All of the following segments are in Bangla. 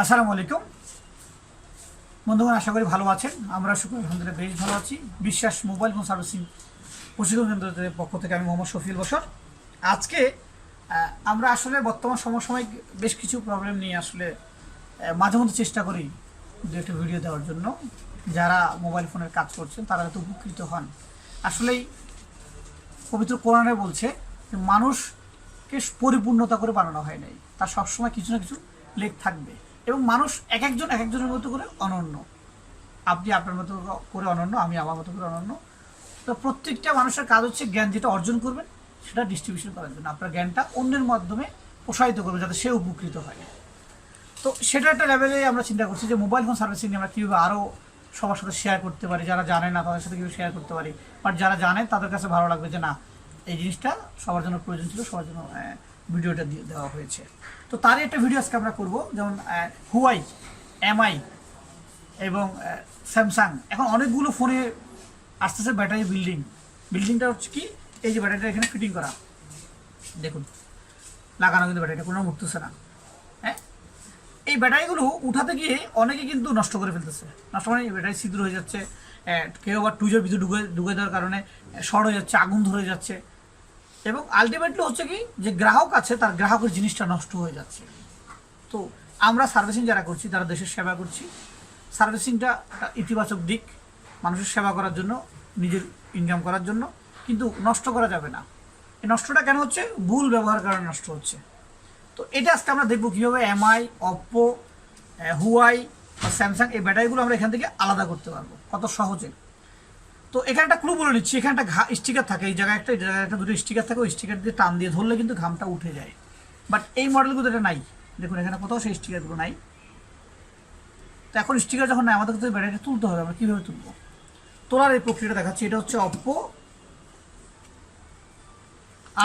আসসালামু আলাইকুম বন্ধুগণ, আশা করি ভালো আছেন। আমরা সকলে আলহামদুলিল্লাহ বেশ ভালো আছি। বিশ্বাস মোবাইল ফোন সার্ভিসিং প্রশিক্ষণ কেন্দ্রের পক্ষ থেকে আমি মোহাম্মদ শফিউল বশর। আজকে আমরা আসলে বর্তমান সমসাময়িক বেশ কিছু প্রবলেম নিয়ে আসলে মাঝে মধ্যে চেষ্টা করি দু একটা ভিডিও দেওয়ার জন্য। যারা মোবাইল ফোনের কাজ করছেন তারা যাতে উপকৃত হন। আসলেই পবিত্র কোরআনে বলছে যে মানুষকে পরিপূর্ণতা করে বানানো হয় নাই, তার সবসময় কিছু না কিছু লেখ থাকবে এবং মানুষ এক একজনের মতো করে অনন্য। আপনি আপনার মতো করে অনন্য, আমি আমার মতো করে অনন্য। তো প্রত্যেকটা মানুষের কাজ হচ্ছে জ্ঞান যেটা অর্জন করবেন সেটা ডিস্ট্রিবিউশন করার জন্য, আপনার জ্ঞানটা অন্যের মাধ্যমে প্রসারিত করবে যাতে সে উপকৃত হয়। তো সেটা একটা লেভেলে আমরা চিন্তা করছি যে মোবাইল ফোন সার্ভিসিং আমরা কীভাবে আরও সবার সাথে শেয়ার করতে পারি। যারা জানে না তাদের সাথে কীভাবে শেয়ার করতে পারি, বাট যারা জানে তাদের কাছে ভালো লাগবে যে না, এই জিনিসটা সবার জন্য প্রয়োজন ছিল, সবার জন্য ভিডিওটা দিয়ে দেওয়া হয়েছে। তো তারই একটা ভিডিও আজকে আমরা করবো। যেমন হুয়াই, এমআই এবং স্যামসাং এখন অনেকগুলো ফোনে আসতেছে ব্যাটারি বিল্ডিংটা হচ্ছে কি, এই যে ব্যাটারিটা এখানে ফিটিং করা, দেখুন লাগানো, কিন্তু ব্যাটারিটা কোনো উঠতেছে না। হ্যাঁ, এই ব্যাটারিগুলো উঠাতে গিয়ে অনেকে কিন্তু নষ্ট করে ফেলতেছে। নষ্ট মানে ব্যাটারি ছিদ্র হয়ে যাচ্ছে, কেউ আবার টুইজের ভিতরে ঢুকে দেওয়ার কারণে শর্ট হয়ে যাচ্ছে, আগুন ধরে যাচ্ছে, এবং আলটিমেটলি হচ্ছে কি যে গ্রাহক আছে তার গ্রাহকের জিনিসটা নষ্ট হয়ে যাচ্ছে। তো আমরা সার্ভিসিং যারা করছি তারা দেশের সেবা করছি। সার্ভিসিংটা একটা ইতিবাচক দিক, মানুষের সেবা করার জন্য, নিজের ইনকাম করার জন্য, কিন্তু নষ্ট করা যাবে না। এই নষ্টটা কেন হচ্ছে? ভুল ব্যবহার কারণে নষ্ট হচ্ছে। তো এটা আজকে আমরা দেখবো কীভাবে এমআই, অপ্পো, হুয়াই বা স্যামসাং এই ব্যাটারিগুলো আমরা এখান থেকে আলাদা করতে পারবো কত সহজে। তো এখানে একটা ক্লু বলে নিচ্ছি, এখানে একটা স্টিকার থাকে, এই জায়গায় একটা দুটো স্টিকার থাকে, ওই স্টিকার দিয়ে টান দিয়ে ধরলে কিন্তু ঘামটা উঠে যায়। বাট এই মডেলগুলো এটা নাই, দেখুন এখানে কোথাও সেই স্টিকারগুলো নাই। তো এখন স্টিকার যখন নাই, আমাদের কিন্তু ব্যাটারিটা তুলতে হবে। আমরা কীভাবে তুলবো, তোলার এই প্রক্রিয়াটা দেখাচ্ছি। এটা হচ্ছে অপ্পো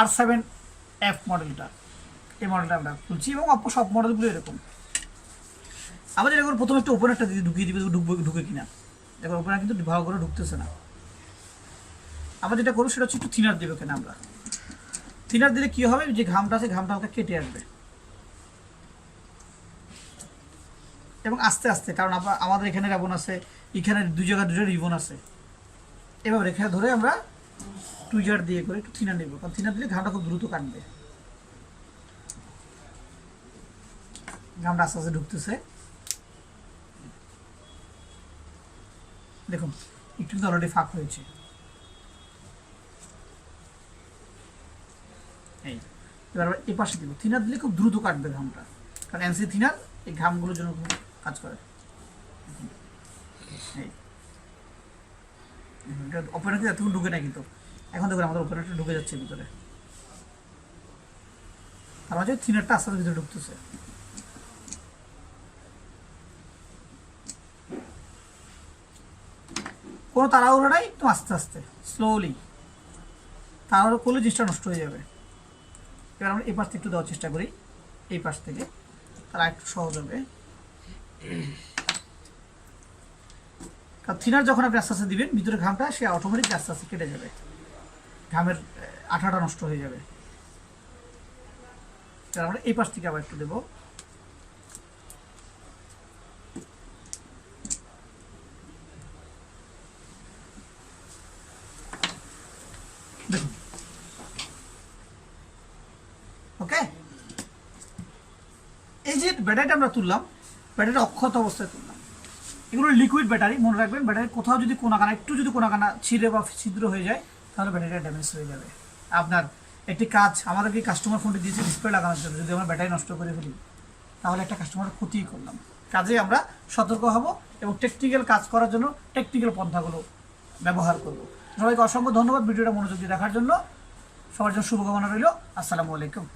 A37f মডেলটা, এই মডেলটা আমরা তুলছি এবং অপ্পো সব মডেলগুলো এরকম। আমাদের এখন প্রথমে একটু ওপেনারটা দিয়ে ঢুকিয়ে দিবে, ঢুকে কিনা দেখো। ওপেনার কিন্তু ভালো করে ঢুকতেছে না। আমরা যেটা করবো সেটা হচ্ছে একটু থিনার দেবে কেন। আমরা থিনার দিলে কী হবে, যে ঘামটা আছে ঘামটা হালকা কেটে আসবে এবং আস্তে আস্তে, কারণ আমাদের এখানে রিবন আছে, এখানে দুই জায়গায় দুটো রিবন আছে, এভাবে রেখে ধরে আমরা টুইজার দিয়ে করে একটু থিনার নেব, কারণ থিনার দিলে ঘামটা খুব দ্রুত কাটবে। ঘামটা আস্তে আস্তে ঢুকতেছে, দেখুন একটু কিন্তু অলরেডি ফাঁক হয়েছে। এই এবার এই পাশে দিব, থিনার দিলে খুব দ্রুত কাটবে ঘামটা, কারণ এনসি থিনার এই ঘামগুলোর জন্য খুব কাজ করে। এই ওপেনারটা এতক্ষণ ঢুকে নাই, কিন্তু এখন দেখুন আমাদের ওপেনারটা ঢুকে যাচ্ছে ভিতরে, তার মাঝে থিনারটা আস্তে আস্তে ভিতরে ঢুকতেছে। কোনো তাড়াহুড়ো নাই, একটু আস্তে আস্তে স্লোলি, তাড়াহুড়ো করলে জিনিসটা নষ্ট হয়ে যাবে। এবার আমরা এই পাশ থেকে একটু দেওয়ার চেষ্টা করি, এই পাশ থেকে তারা একটু সহজ হবে। কারণ থিনার যখন আপনি আস্তে আস্তে দিবেন ভিতরে ঘামটা, সে অটোমেটিক আস্তে আস্তে কেটে যাবে, ঘামের আঠাটা নষ্ট হয়ে যাবে। তার আমরা এই পাশ থেকে আবার একটু দেবো। দেখুন ওকে, এই যে ব্যাটারিটা আমরা তুললাম, ব্যাটারিটা অক্ষত অবস্থায় তুললাম। এগুলো লিকুইড ব্যাটারি, মনে রাখবেন ব্যাটারি কোথাও যদি কোনাকানা একটু যদি কোনাকানা ছিঁড়ে বা ছিদ্র হয়ে যায় তাহলে ব্যাটারিটা ড্যামেজ হয়ে যাবে। আপনার একটি কাজ, আমাদেরকে কাস্টমার ফোনটি দিয়েছে ডিসপ্লে লাগানোর জন্য, যদি আমরা ব্যাটারি নষ্ট করে ফেলি তাহলে একটা কাস্টমারের ক্ষতিই করলাম। কাজে আমরা সতর্ক হব এবং টেকনিক্যাল কাজ করার জন্য টেকনিক্যাল পন্থাগুলো ব্যবহার করব। সবাইকে অসংখ্য ধন্যবাদ ভিডিওটা মনোযোগ দিয়ে দেখার জন্য। সবার জন্য শুভকামনা রইল। আসসালামু আলাইকুম।